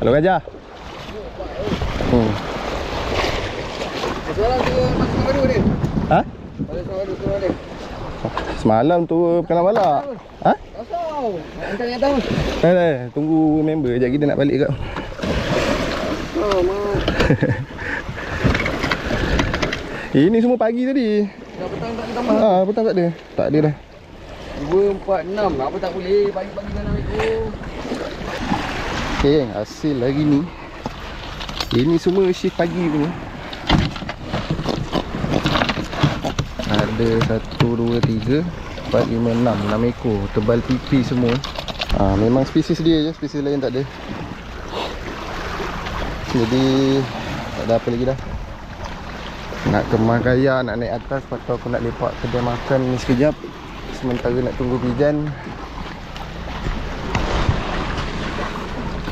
Halo Gajah. Semalam tu masuk baru ni. Ha? Balik sama baru turun ni. Semalam tu kena balak. Ha? Kosong. Nak angkat yang atas. Tunggu member sekejap, kita nak balik kat. Oh, mak. Ini semua pagi tadi. Dah petang tak ditambah. Petang tak ada. Tak ada dah. 2, 4, 6. Apa tak boleh pagi-pagi dah 6 ekor. Okay, hasil hari ni. Ini semua shift pagi punya. Ada 1, 2, 3, 4, 5, 6 ekor. Tebal pipi semua. Memang spesies dia je, spesies lain tak ada. Jadi tak ada apa lagi dah. Nak kemas gaya, nak naik atas. Lepas tu aku nak lepak kedai makan ni sekejap. Sementara nak tunggu Pijan.